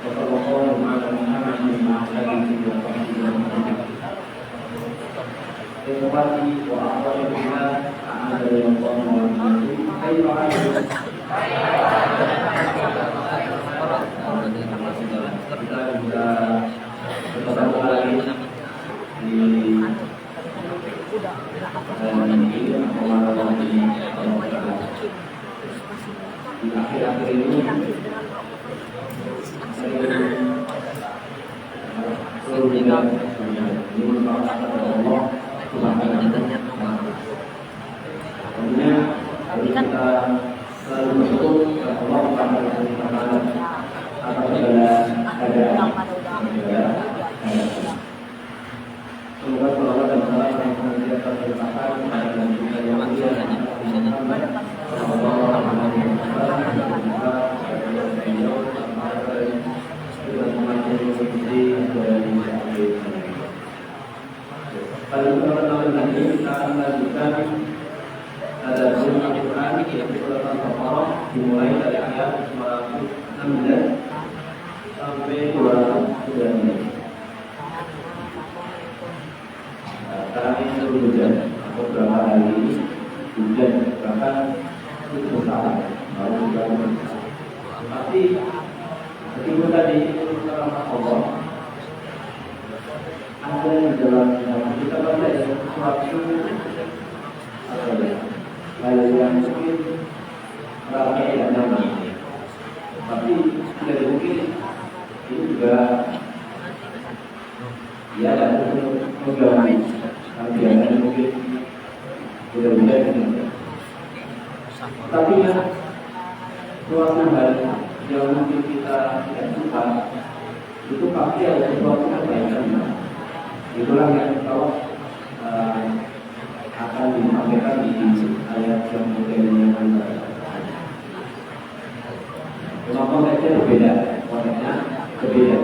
وصلى الله على محمد وعلى آله وصحبه وسلم. Ikhwati wa akhwati fillah, a'adzani Allah wa iyyakum. Kaifa halukum? Kita bisa bertemu lagi di akhir-akhir ini. Ini merupakan Allah tentunya harus kita selalu bersyukur kepada Allah Subhanahu wa taala atas segala keadaan. Semoga salawat dan salam yang senantiasa tercurahkan kepada Nabi kita yang mulia Muhammad sallallahu alaihi wasallam pada kesempatan kali ini kita akan melanjutkan tadabbur Al-Quran yaitu surat Al-Baqarah dimulai dari ayat 116 sampai 219. Sekarang ini sudah hujan beberapa hari ini hujan bahkan itu besar baru hujan. Tapi meskipun tadi itu rahmat Allah, ada di dalam kita baca sesuatu hal yang mungkin ramai tidak nyaman, tapi tidak mungkin ini juga ya ada mengganggu, tapi ada mungkin tidak bisa. Tapi ya suatu hal yang mungkin kita tidak suka itu pasti ada sesuatu kebaikan. Itulah yang Allah akan disampaikan di ayat yang kemudian cuma konteksnya berbeda, konteksnya berbeda.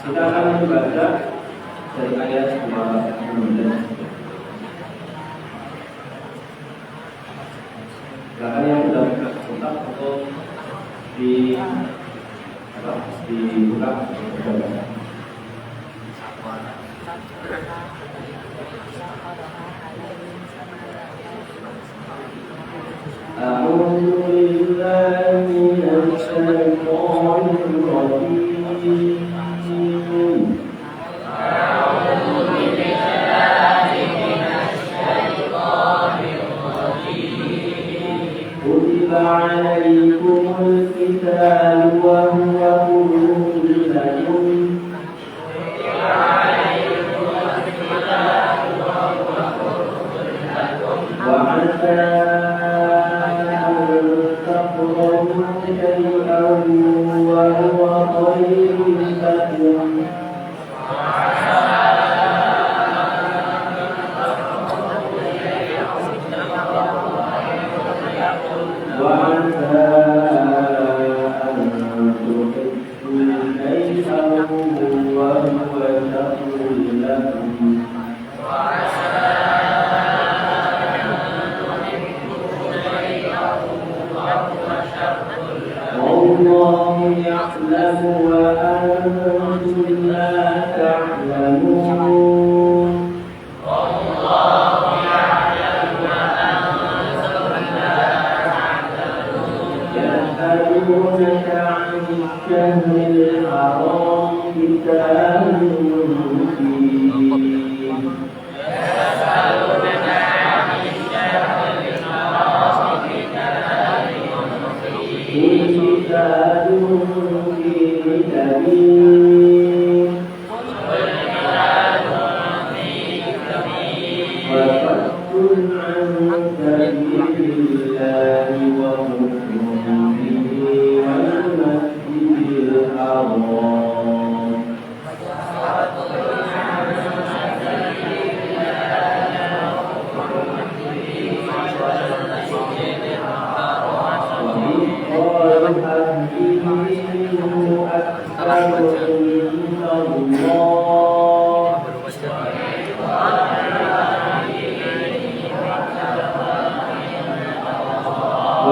Kita akan membaca dari ayat 219. Silakan yang sudah kontak untuk dibuka. أعوذ بالله من الشيطان الرجيم. أعوذ بالله من الشيطان الرجيم. كتب عليكم القتال وهو كره لكم. وعسى والله يعلم وأنتم لا تعلمون. والله يعلم وأنتم لا تعلمون. يسألونك عن الشهر الحرام قتال فيه. يسألونك عن الشهر الحرام قتال فيه. قتال فيه كبير وصد عن سبيل الله وكفر به والمسجد الحرام.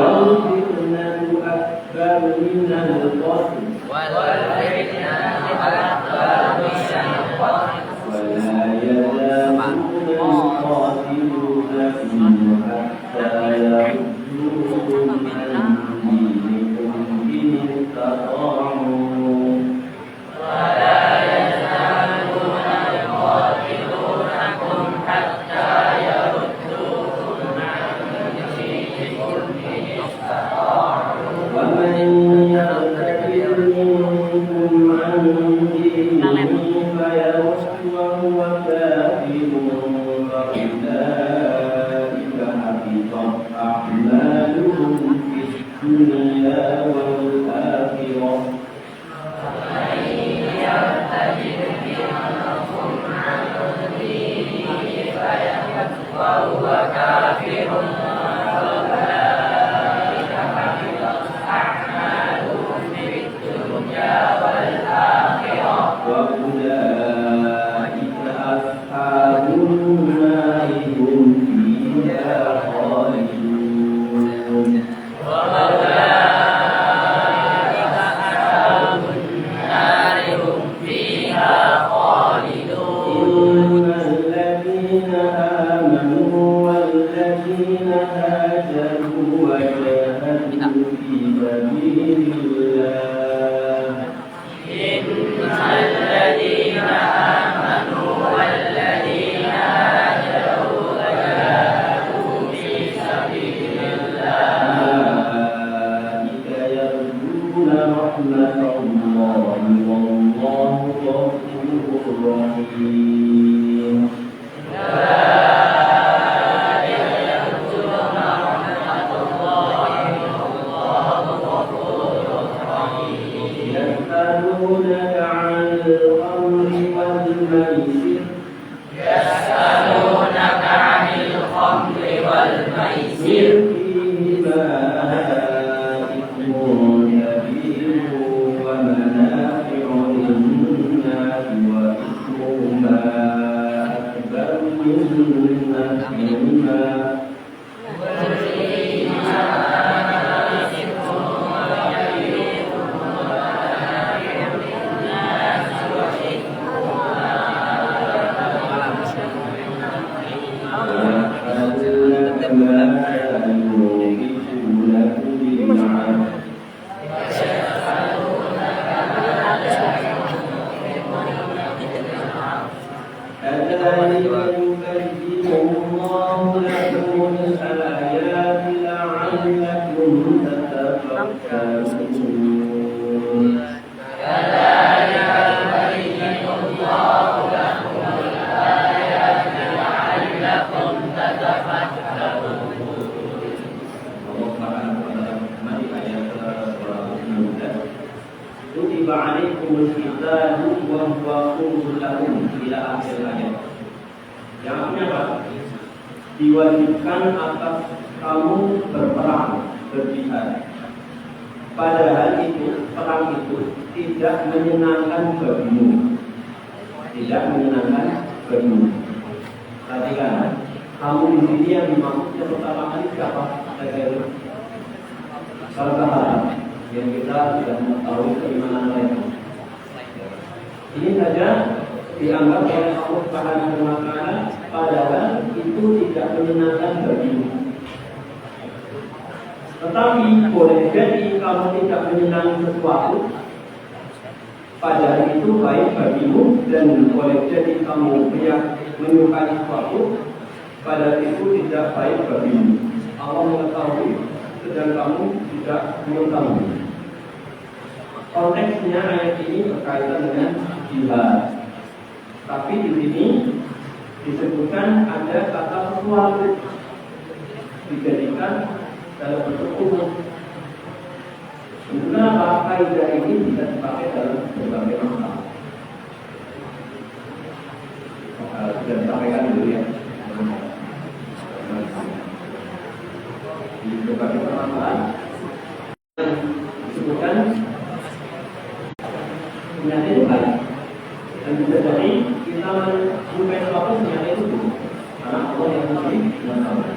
Allah يقاتلونكم حتى يردوكم عن دينكم إن استطاعوا diwajibkan atas kamu berperang, berjihad. Padahal itu, perang itu tidak menyenangkan bagimu. Tidak menyenangkan bagimu. Perhatikan, kamu di sini yang dimaksud yang pertama kali siapa? Saudara yang kita sudah mengetahui keimanan mereka. Ini saja dianggap oleh Allah Subhanahu wa Ta'ala, padahal itu tidak menyenangkan bagimu. Tetapi boleh jadi kamu tidak menyenangi sesuatu, padahal itu baik bagimu, dan boleh jadi kamu menyukai sesuatu, padahal itu tidak baik bagimu. Allah mengetahui, sedang kamu tidak mengetahui. Konteksnya ayat ini berkaitan dengan jihad. Tapi di sini disebutkan ada kata sesuatu dijadikan dalam bentuk umum. Kenapa kaidah ini bisa dipakai dalam berbagai masalah? Sudah disampaikan dulu ya. Di berbagai permasalahan disebutkan ternyata itu baik, dan bisa jadi kita menyukai sesuatu ternyata itu buruk, karena Allah yang lebih mengetahui.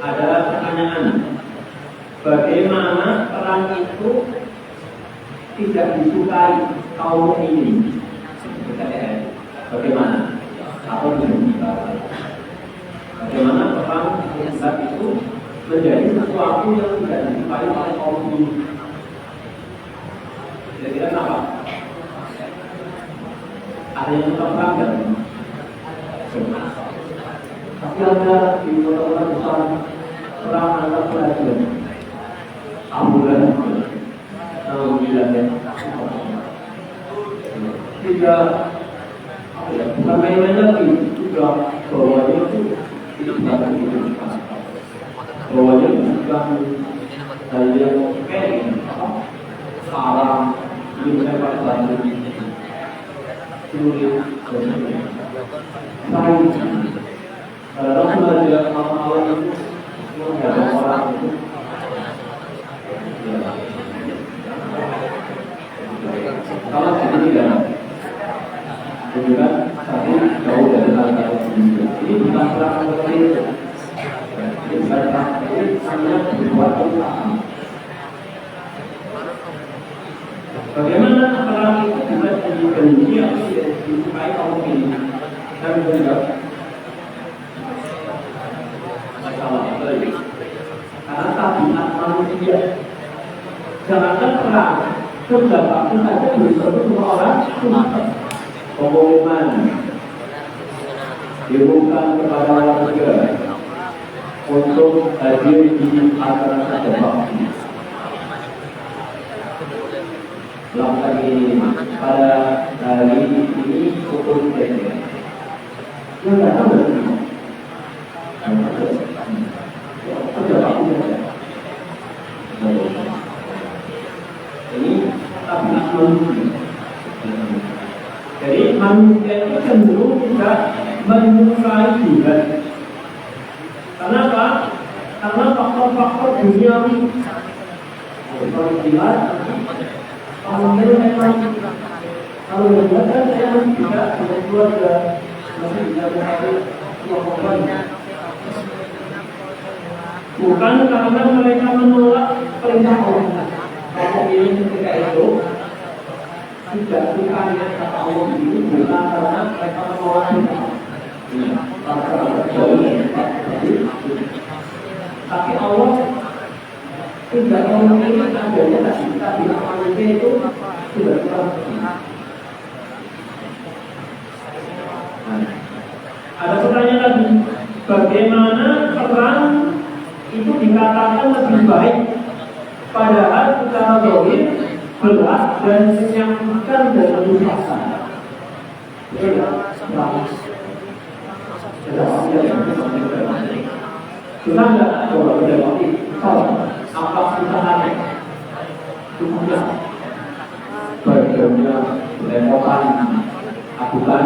Ada pertanyaan, bagaimana perang itu tidak tidak disukai kaum ini, bagaimana? Atau bagaimana perang Ahzab itu menjadi sesuatu yang tidak disukai oleh kaum ini? Kira-kira apa? Ada yang terang dan tapi ada di kota-kota besar perang antar kerajaan. Ambulan, tidak bukan main-main lagi, sudah bawahnya itu bukan itu, bawahnya bukan hal yang kayak sarang, ini mereka bantu, sulit, saing. Kalau sudah dia awal itu, ada orang itu. Kalau ini kan, ini kan satu jauh dari hal-hal ini. Ini bukan perang seperti itu. Ini bukan perang, ini hanya dibuat usaha. Bagaimana perang itu bisa dibenci atau disukai kaum ini? Dan juga masalah lagi. Karena tabiat manusia. Jangankan perang, sudah pasti saja berseru semua orang pengumuman diumumkan kepada warga untuk hadir di acara tersebut. Lakukan ini pada hari ini pukul 3. Yang datang dari mana? Ini tabiat manusia. Jadi manusia itu cenderung tidak menyukai jihad. Kenapa? Karena faktor-faktor duniawi. Kalau jihad, kalau memang kalau jihad kan saya tidak dengan keluarga, masih tidak mencari semua korban. Bukan karena mereka menolak perintah Allah. Kalau ini ketika itu tidak sukanya kata Allah ini bukan karena mereka menolak perintah tapi Allah tidak memiliki adanya tapi manusia itu sudah kurang. Ada pertanyaan lagi, bagaimana perang itu dikatakan lebih baik padahal secara zahir berat dan menyakitkan dan menyusahkan. Sudah tidak coba berjawab apa susahnya? Susahnya berjauhnya lepokan akutan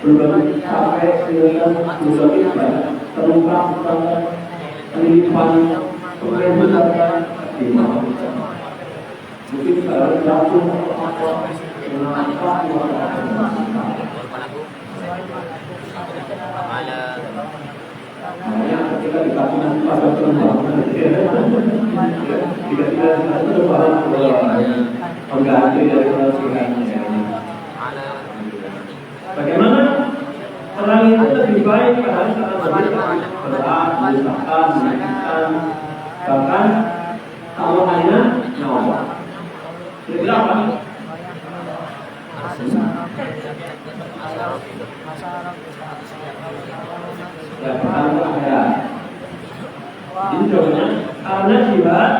belum sampai dengan belum terungkap penelitian pemerintahan di mana mungkin kalau jatuh makanya ketika dikasih nanti pada penerbangan tidak pengganti dari penelitian. Bagaimana perang itu lebih baik padahal berat, menyusahkan, menyakitkan, bahkan kalau hanya nyawa. Kira-kira apa? Ya, pertama akhirat. Ini jawabannya karena jihad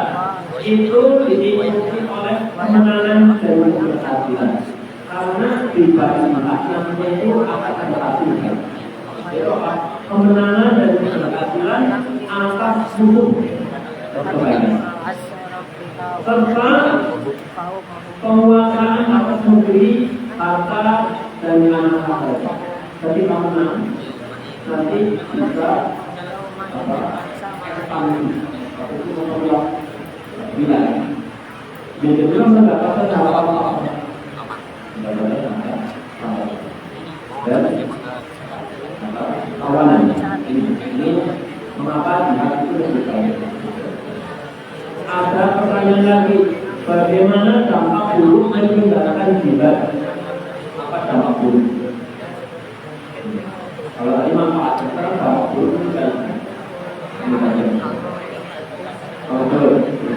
itu diikuti oleh kemenangan dan keberhasilan. Karena di balik namanya itu akan keberhasilan. Itu apa? Kemenangan dan keberhasilan atas musuh kebaikan. Serta penguasaan atas negeri, harta dan anak-anak. Ketika menang, nanti bisa ekspansi, itu memperluas wilayah. Jadi kita mendapatkan apa-apa. Dan kawanan ini mengapa jihad itu lebih baik? Ada pertanyaan lagi, bagaimana dampak buruk meninggalkan jihad? Apa dampak buruk? Kalau tadi manfaat, sekarang dampak buruk meninggalkan.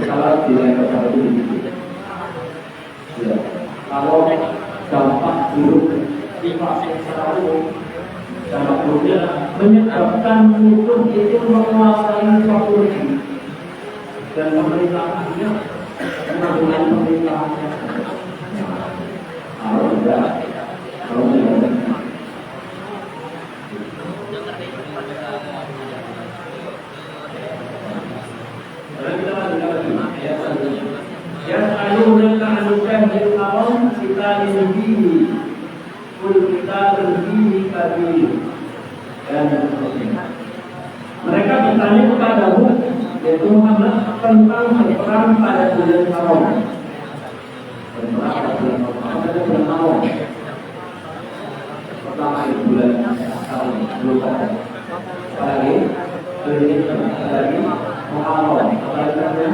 Kalau dilempar satu itu, ya. Kalau dampak buruk inflasi secara umum, dampak buruknya menyebabkan musuh itu menguasai suatu negeri dan pemerintahannya menanggung pemerintahannya. Kalau tidak, yang aluna ka'anukan al-haram kita lebih kita lebih kabir dan seterusnya. Mereka bertanya kepadamu, yaitu Muhammad, tentang berperang pada bulan haram. Berperang pada bulan haram. Pertama itu bulan haram, apalagi apalagi Muharram, apalagi bulan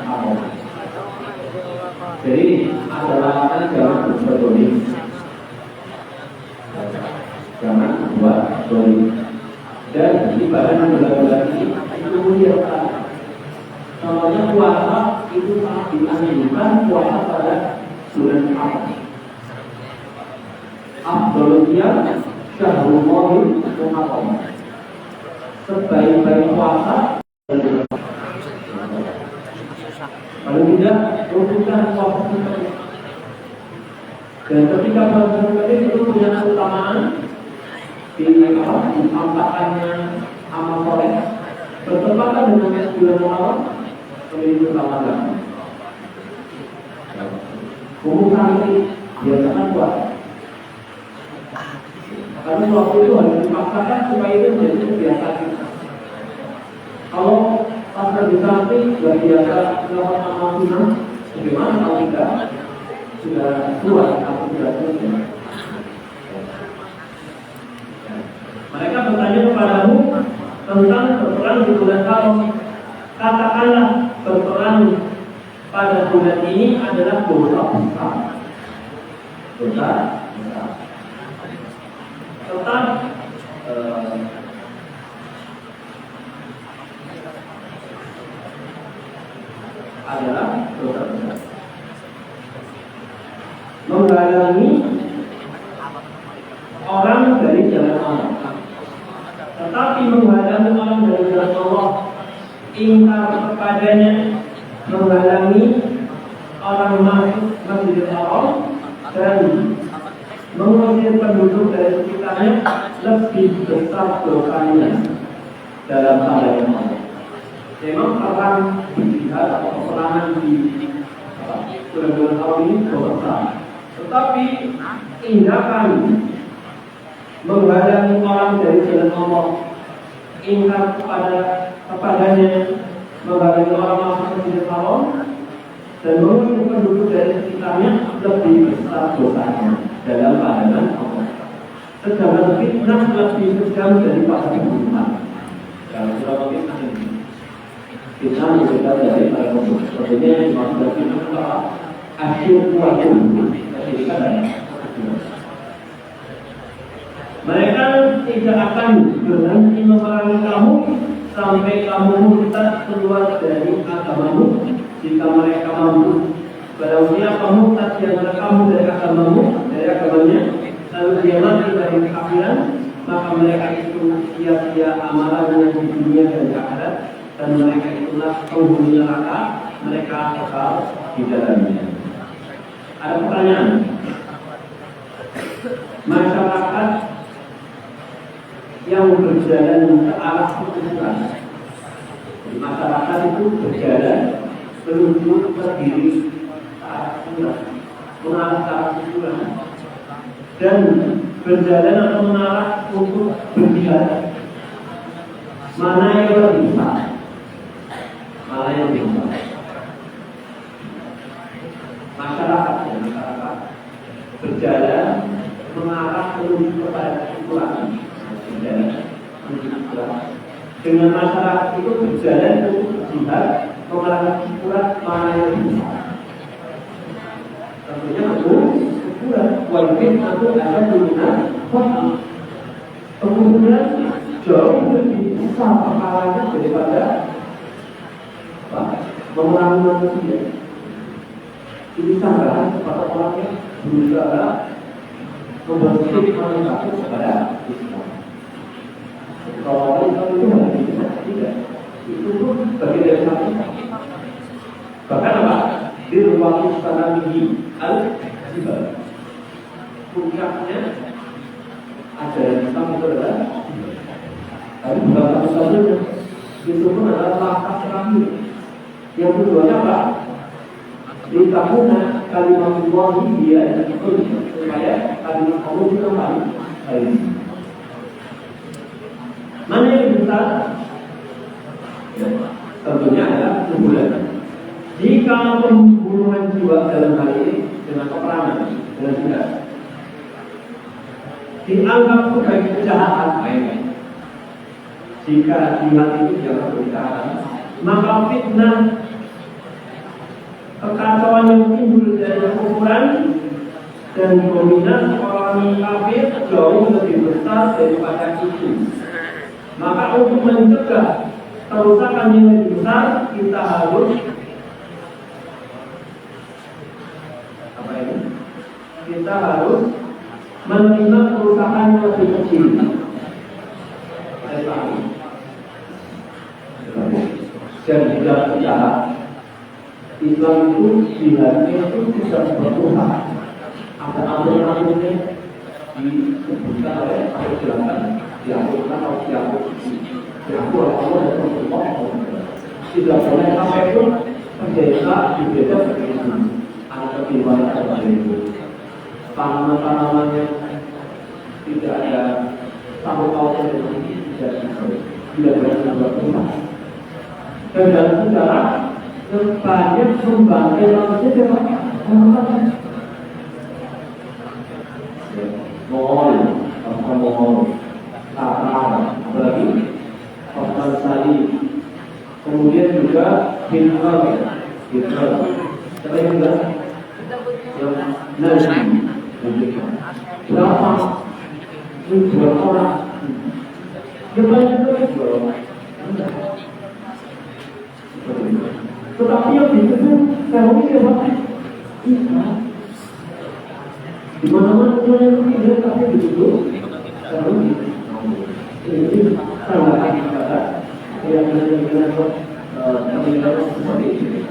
haram. Jadi adalah jangan berdolim, jangan buat dolim. Dan ibadah bulan-bulan ini itu mulia. Contohnya puasa itu sangat dianjurkan puasa pada bulan haram. Afdalnya syahrul muharram. Sebaik-baik puasa kalau tidak, lakukan puasa seperti. Dan ketika puasa seperti itu punya keutamaan diampakannya amal soleh bertepatan dengan bulan Ramadan memiliki Ramadan. Umum kali biasakan puasa. Karena waktu itu harus dipaksakan supaya itu menjadi kebiasaan kita. Kalau pas nanti sudah biasa melakukan amal sunnah, bagaimana kalau kita sudah kuat atau sudah selesai? Mereka bertanya kepadamu tentang berperang di bulan haram. Katakanlah berperang pada bulan ini adalah dosa besar. Dosa besar. Tetap adalah dosa besar. Menghalangi orang dari jalan Allah. Tetapi menghalangi orang dari jalan Allah, ingkar kepadanya, menghalangi orang masuk Masjidil Haram dan mengusir penduduk dari sekitarnya lebih besar dosanya dalam tanda yang Allah. Memang perang jihad atau peperangan di bulan-bulan tahun ini besar, tetapi tindakan menghalangi orang dari jalan Allah, ingkar kepadanya, menghalangi orang masuk ke Masjidil Haram dan mengusir penduduk dari sekitarnya lebih besar dosanya dalam pandangan Allah. Sedangkan fitnah lebih kejam daripada pembunuhan. Kalau surah fitnah ini, fitnah berbeda dari para pembunuh. Sepertinya yang dimaksud fitnah adalah asyur kuatun. Mereka tidak akan berhenti memerangi kamu sampai kamu murtad keluar dari agamamu. Jika mereka mampu, barang siapa murtad di antara kamu dari agamamu, dari agamanya, lalu dia mati dari kekafiran, maka mereka itu sia-sia amalannya di dunia dan di akhirat, dan mereka itulah penghuni neraka, mereka kekal di dalamnya. Ada pertanyaan? Masyarakat yang berjalan ke arah kebenaran, masyarakat itu berjalan menuju ke diri arah kebenaran, mengarah ke arah kebenaran, dan berjalan atau mengarah untuk berjihad. Mana yang lebih besar? Mana yang lebih besar? Masyarakat berjalan mengarah menuju kepada kesimpulan. Dengan masyarakat itu berjalan untuk berjihad memerangi ukuran mana yang besar. Tentunya ukuran wajib itu ada turunan wajib. Kemudian jauh lebih besar pahalanya daripada memerangi manusia. Ini tambahan kepada orang yang berusaha membersihkan manusia kepada Islam. Kalau Islam itu tidak, itu pun bagian dari satu. Bahkan apa? Di ruang istana minggi al-jibal. Puncaknya ajaran Islam itu adalah, tapi bukan satu-satunya. Itu pun adalah langkah terakhir. Yang keduanya apa? Litakuna kalimatullah dia supaya kalimat Allah itu kembali. Mana yang besar? Ya, tentunya adalah hubungan. Jika pembunuhan jiwa dalam hal ini dengan peperangan, dengan jihad dianggap sebagai kejahatan, jika jihad itu dianggap kejahatan, maka fitnah kekacauan yang timbul dari kekufuran dan dominasi orang kafir jauh lebih besar daripada itu. Maka untuk mencegah kerusakan yang lebih besar, kita harus kita harus menerima kerusakan yang lebih kecil. Dan dalam sejarah Islam itu jihadnya itu tidak bertuhan. Ada aturan-aturannya disebutkan oleh perjalanan diaturkan diatur oleh Allah dan Rasulullah. Tidak boleh sampai pun pendeta dibeda seperti itu. Ada ketimbangan seperti itu. Tanaman-tanaman yang tidak ada sangkut pautnya dengan ini tidak bertuhan. Dan dalam sejarah banyak membantai manusia dengan Mongol, Tatar, apalagi Osman Sali, kemudian juga Hitler, selain juga yang Nazi, berapa ribuan orang, yang banyak ribuan orang. Tetapi yang disebut teroris apa? Islam. Di mana-mana yang tidak tapi disebut teroris. Ini sangat kata yang dengan pemilihan seperti ini.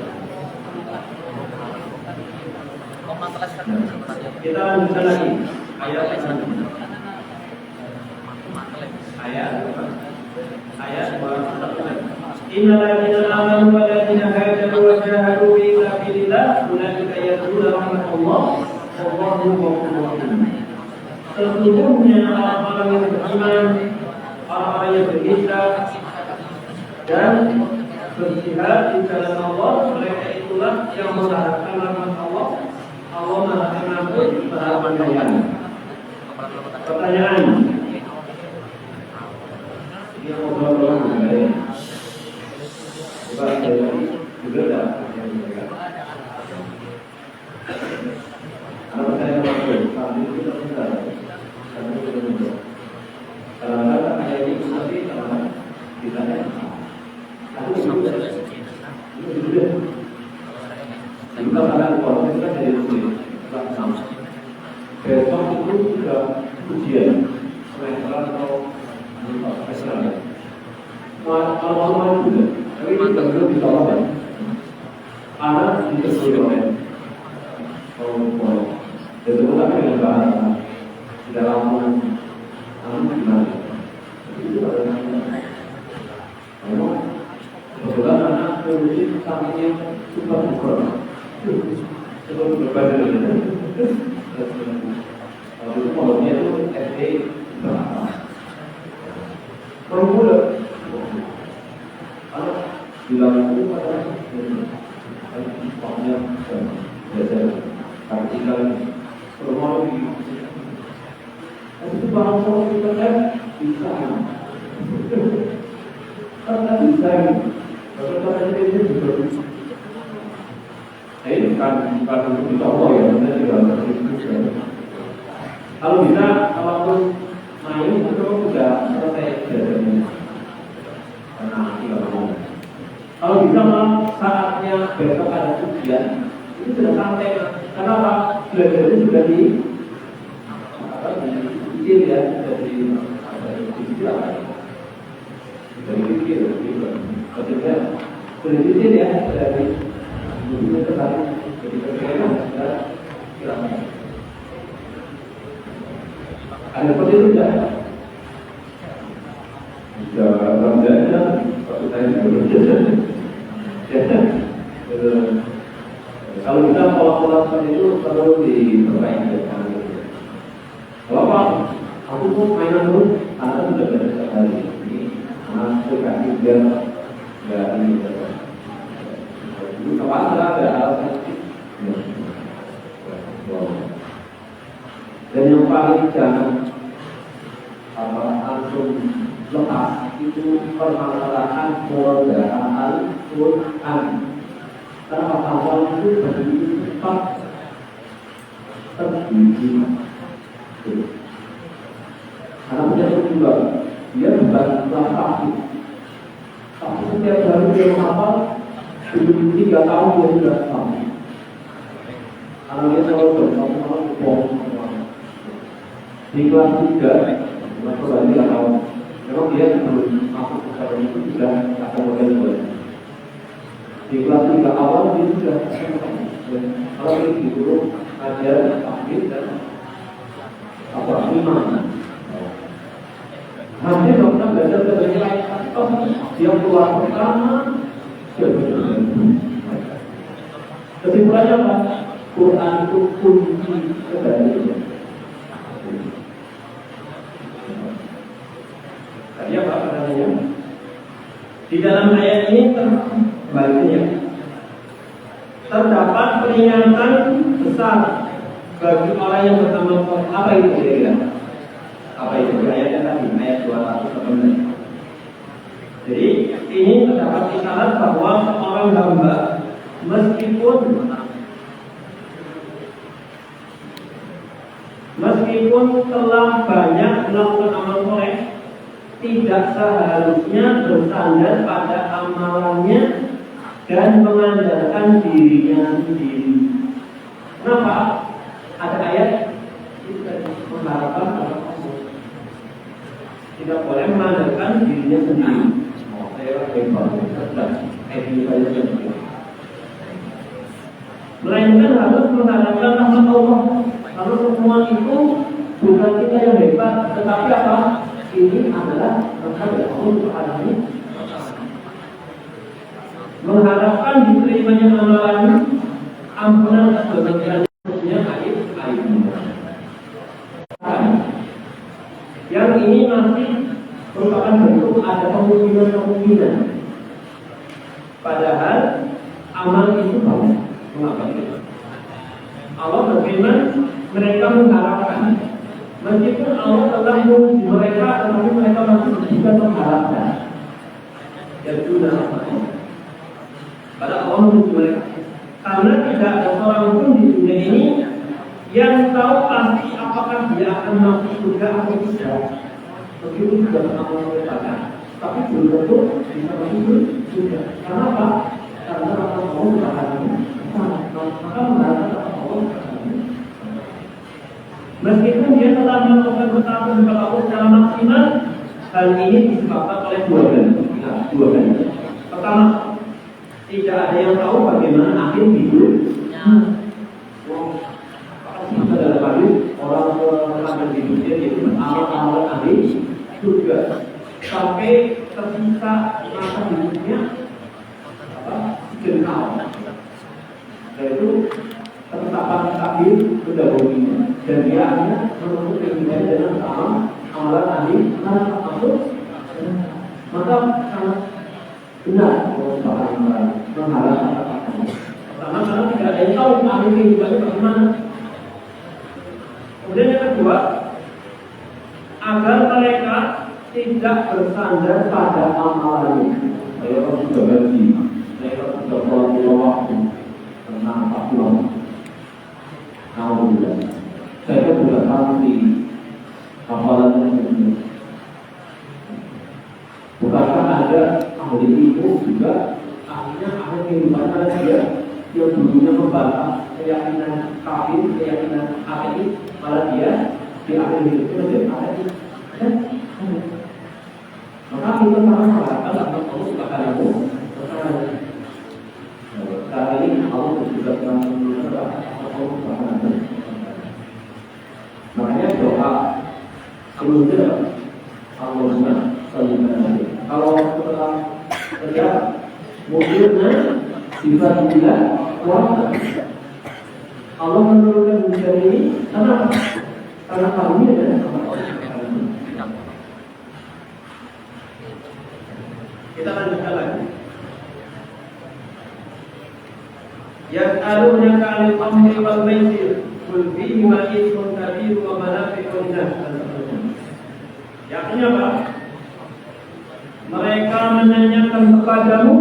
Kita lanjutkan lagi ayat Innalladzina amanu walladzina hajaru wa jahadu fi sabilillah ulaika yadkhuluna rahmatullah wallahu ghafurur rahim. Sesungguhnya orang-orang yang beriman, orang-orang yang berhijrah dan berjihad di jalan Allah, mereka itulah yang mengharapkan rahmat Allah. Allah Maha Pengampun berharapan kalian. Pertanyaan yang ngobrol-ngobrol mengenai bukan dari juga dah kalau saya masuk kami kita sudah kami sudah menjawab kalau ada ayat ini nanti kalau ditanya aku sudah juga akan kalau kita dari sini langsung besok itu sudah ujian semester atau Israel. Malam-malam juga, tapi kita belum bisa lawan. Anak dikasih oleh orang. Jadi kita dengan bahasa di dalam anak gimana? Itu adalah kebetulan anak berusia sampingnya super ukuran. Sebelum berbeda dengan kalau itu modelnya itu SD berapa? Permuda, anak bilang itu pada waktunya belajar artikel permoda itu bahasa kita kan bisa, karena bisa Ini bukan untuk ditolong ya, saya tidak berpikir. Kalau bisa, kalaupun main itu sudah selesai belajarnya. Karena tidak mau. Kalau bisa malam saatnya besok ada ujian, itu sudah santai. Kenapa? Belajarnya sudah di pikir ya, dari pikir, maksudnya dari pikir ya, dari itu tertarik jadi pikiran sudah kira-kira. Ada seperti itu tidak? Sudah ramdanya, waktu saya kalau kita pola-pola seperti itu perlu diperbaiki. Kalau apa? Aku mau mainan dulu, karena sudah belajar sekali. Ini anak sekali biar nggak ini. Dulu kemarin ada alasan. Dan yang paling jangan langsung lepas itu permasalahan keadaan Quran. Karena awal itu berdiri cepat terdidik. Karena punya juga dia bukan pasti. Tapi setiap hari dia menghafal 3 tahun dia sudah tahu. Karena dia selalu bertahun-tahun di kelas 3 maka baru dia tahu. Memang dia sebelum masuk ke sekolah itu sudah ada model buat. Di kelas 3 awal dia sudah kalau dia disuruh ajar takdir dan apa iman. Nanti dokter belajar sebagai lain. Oh, dia keluar pertama. Kesimpulannya apa? Quran itu kunci kebahagiaan. Tadi apa namanya? Di dalam ayat ini terbaliknya terdapat peringatan besar bagi orang yang beramal soleh. Apa itu kira-kira? Apa itu ayatnya tadi? Ayat 218. Jadi ini terdapat isyarat bahwa seorang hamba meskipun telah banyak melakukan amal soleh, tidak seharusnya bersandar pada amalannya dan mengandalkan dirinya sendiri. Kenapa? Ada ayat kita mengharapkan pada Allah. Tidak boleh mengandalkan dirinya sendiri. Melainkan harus mengharapkan rahmat Allah. Kalau semua itu bukan kita yang hebat, tetapi apa? Ini adalah rahmat Allah Subhanahu. Mengharapkan diterimanya amalan, ampunan atas dosa-dosanya, aib-aibnya. Yang ini masih merupakan bentuk ada kemungkinan. Padahal amal itu banyak. Mengapa itu? Allah berfirman, mereka mengharapkan. Meskipun Allah telah menguji mereka, tetapi mereka masih juga mengharapkan. Jadi sudah apa? Pada Allah menguji mereka. Karena tidak ada seorang pun di dunia ini yang tahu pasti apakah dia akan masuk surga atau tidak. Meskipun sudah pernah mengatakan, tapi belum tentu bisa masuk surga. Karena apa? Karena Allah mengatakan, maka mengatakan Allah. Meskipun dia telah melakukan bertahun kepada Allah secara maksimal, hal ini disebabkan oleh dua hal. Pertama, tidak ada yang tahu bagaimana akhir hidup. Maka dalam hadis orang akan hidupnya itu beramal hadis juga sampai tersisa masa hidupnya jengkal. Yaitu ketetapan takdir mendahulunya dan dia akhirnya menuntut kehidupannya dengan sama amalan hadis karena masuk. Maka sangat benar mengharapkan apa-apa. Pertama karena tidak ada yang tahu akhir kehidupannya bagaimana. Kemudian yang kedua, agar mereka tidak bersandar pada amalannya. Saya sudah ganti santri hafalannya begitu. Bukankah ada ahli ilmu juga akhirnya ahli kehidupan dia yang dulunya membantah keyakinan kafir, keyakinan ateis, malah dia di akhir hidup itu menjadi ateis. Maka kita sangat mengharapkan Allah Subhanahu wa Ta'ala. Sekarang ini Allah juga telah menurunkan Allah Subhanahu wa Ta'ala. Makanya doa sebelumnya Allahumma shalli ala kalau setelah terjadi munculnya sifat bila kuasa Allah menurunkan hujan ini karena kami adalah Allah. Kita lanjutkan lagi. Yas'alunaka 'anil khamri wal maisir qul fihima ithmun kabir wa manafi'un lin-nas. Yakni apa? Mereka menanyakan kepadamu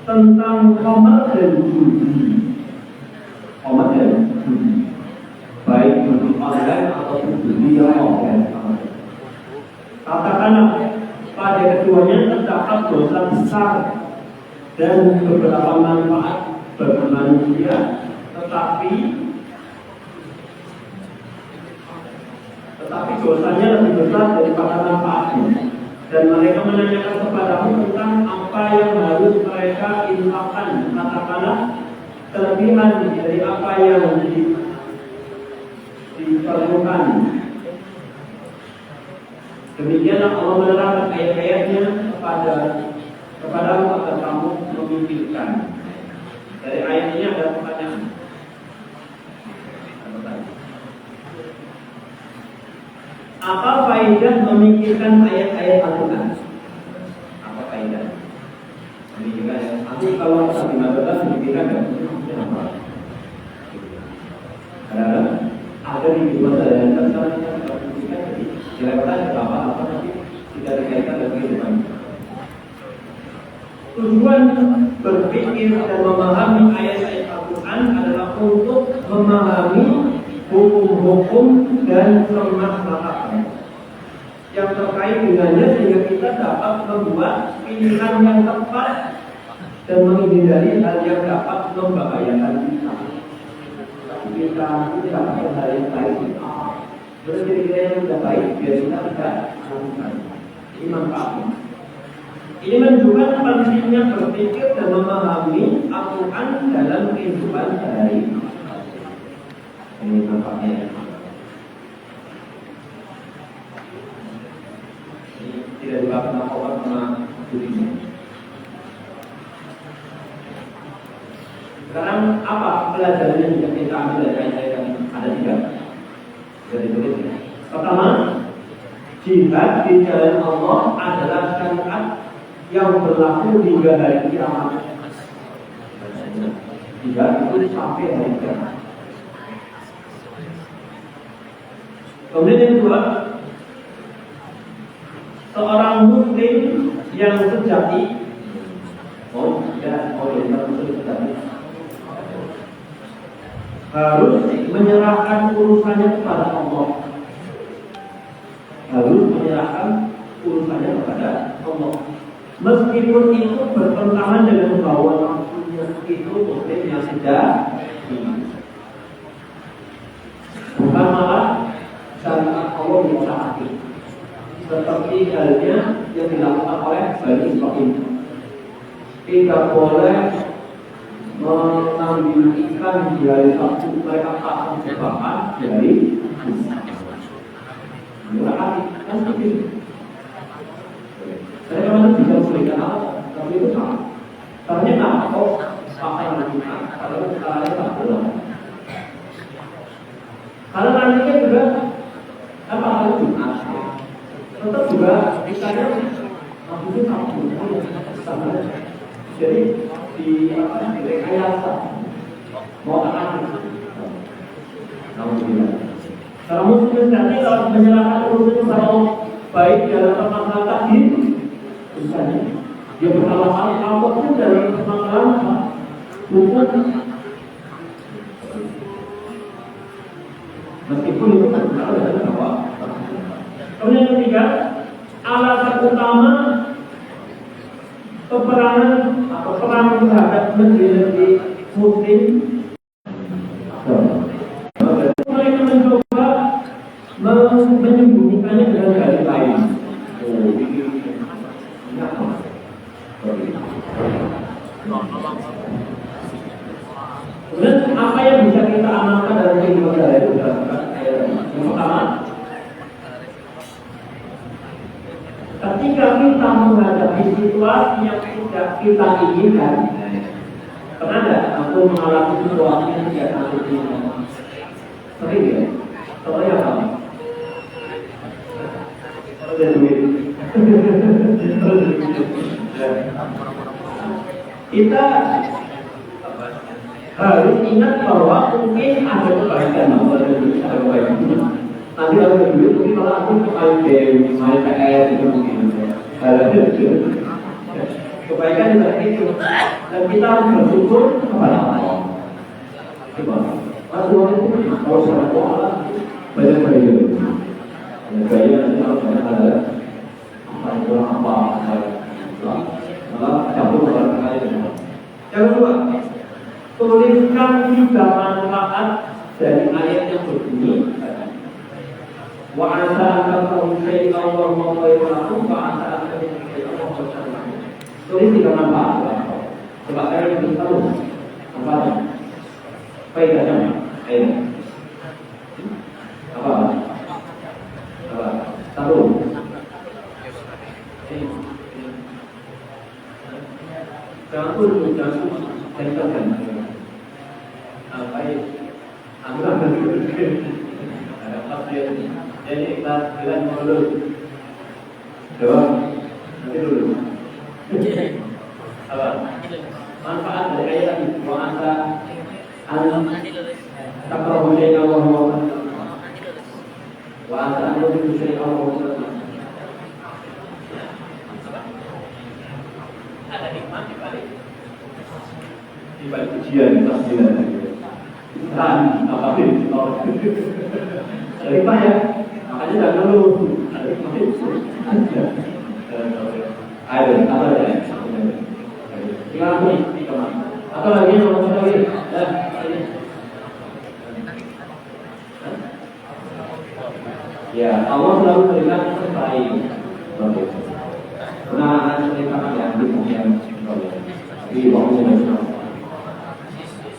tentang khamr dan judi. Khamr dan judi. Baik judi online ataupun judi yang offline. Katakanlah pada keduanya terdapat dosa besar dan beberapa manfaat bagi manusia, tetapi dosanya lebih besar daripada manfaatnya. Dan mereka menanyakan kepadamu tentang apa yang harus mereka infakkan, katakanlah kelebihan dari apa yang diperlukan. Demikianlah Allah menerangkan ayat-ayatnya kepadamu agar kamu memikirkan. Dari ayat ini ada pertanyaan. Apa faedah memikirkan ayat-ayat Al-Quran? Apa faedah? Memikirkan ayat. Nanti kalau kita dimaksudkan memikirkan apa? Karena ada di kehidupan sehari-hari kita memikirkan jadi nilai apa nanti tidak dikaitkan dengan kehidupan. Tujuan berpikir dan memahami ayat-ayat Al-Quran adalah untuk memahami hukum-hukum dan kemaslahatan yang terkait dengannya sehingga kita dapat membuat pilihan yang tepat dan menghindari hal yang dapat membahayakan kita. Tapi kita tidak akan hal yang baik. Berarti kita yang sudah baik biar kita tidak lakukan. Ini manfaatnya. Ini menunjukkan pentingnya berpikir dan memahami Al-Quran dalam kehidupan sehari-hari. Ini manfaatnya. Ini tidak dibahas narkoba sama dirinya. Sekarang apa pelajaran yang kita ambil dari ayat-ayat ini? Ada tiga. Dari tulisnya. Pertama, jihad di jalan Allah adalah syariat yang berlaku hingga hari kiamat. Jihad itu sampai hari kiamat. Kemudian yang kedua, seorang muslim yang sejati, harus menyerahkan urusannya kepada Allah. Harus menyerahkan urusannya kepada Allah. Meskipun itu bertentangan dengan bahwa nafsunya itu muslim yang sejati, bukan malah syariat Allah ditaati, seperti halnya yang dilakukan oleh Bani Israil. Tidak boleh mengambil ikan di hari Sabtu, mereka akan dibakar di hari Jumat. Kan begitu. Saya memang bisa memberikan apa, tapi itu salah. Ternyata kok pakai Jumat, kalau salahnya tak boleh. Karena nantinya juga apa hari Jumat, tetap juga ikannya maksudnya Sabtu. Jadi di rekayasa mau akan kalau muslim nanti kalau menyerahkan urusan kalau baik dalam permasalahan tadi misalnya dia bersalah apapun dalam permasalahan hukum Meskipun itu kan ada bahwa. Kemudian yang ketiga, alasan utama peperangan atau perang terhadap negeri-negeri Muslim. Mereka mencoba menyembunyikannya dengan dalih lain. Kemudian apa yang bisa kita amalkan dalam kehidupan sehari-hari? Yang pertama, ketika kita menghadapi situasi yang tidak kita inginkan, pernah nggak aku mengalami situasi yang tidak aku inginkan? Sering ya? Contohnya apa? Ada duit. Kita harus ingat bahwa mungkin ada kebaikan, ada kebaikan. Nanti kalau ada duit, mungkin malah aku main game, main PS itu mungkin. Kebaikan juga itu, dan kita harus bersyukur kepada Allah. Rasulullah itu kalau sama Allah banyak gaya, gaya nanti kalau banyak ada apa malah campur orang lain. Yang kedua, tuliskan 3 manfaat dari ayat yang berbunyi wa asa akan syai'an wa huwa khairun lakum wa asa akan syai'an wa huwa syarrun lakum. Tulis 3 manfaat. Coba saya lebih tahu manfaatnya. Faedahnya apa? Apa? Satu. Jangan dulu, jangan apa ya? Ambil ada pasien. Jadi kita bilang dulu. Coba nanti dulu. Apa? Manfaat dari ayat ini. Wa anta takrahu syai'an wa huwa wa anta tuhibu syai'an wa huwa ada hikmah di balik ujian tasbihan. Apa sih? Ada hikmah ya. Makanya jangan dulu. Ada hikmah itu. Ada apa ya? Tinggal nih, atau lagi nomor satu lagi. Ya, Allah selalu memberikan yang terbaik. Karena mereka yang dipunyai di waktu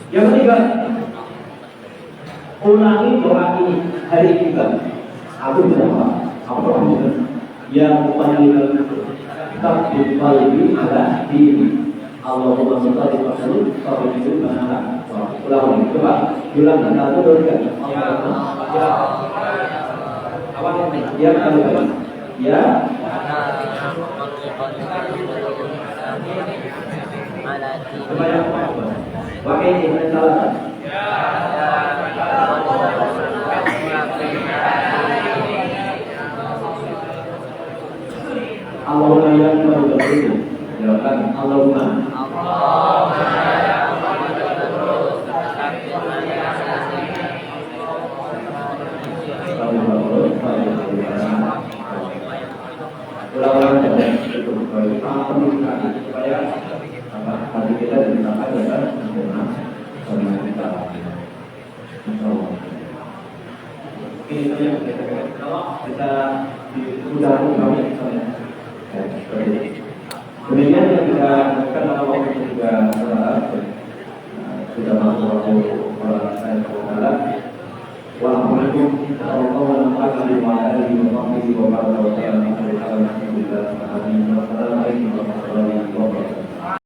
yang ketiga, ulangi doa ini hari ini juga. Aku bisa apa yang memanggil takbir qalbi ala diri. Allahumma sholli wa sallim wa barik ala ulang coba ulang satu dua tiga. Apa ya kali ya pakai ini salah. Allahumma ya Rabbi, jawaban Allahumma. Ulang-ulang saja itu sangat penting sekali supaya hati kita dimintakan dengan sempurna sama kita. Ini saja kalau kita sudah kami misalnya. Demikian yang kita lakukan dalam waktu juga sudah masuk waktu saya. Wassalamualaikum warahmatullahi wabarakatuh. Wassalamualaikum warahmatullahi wabarakatuh.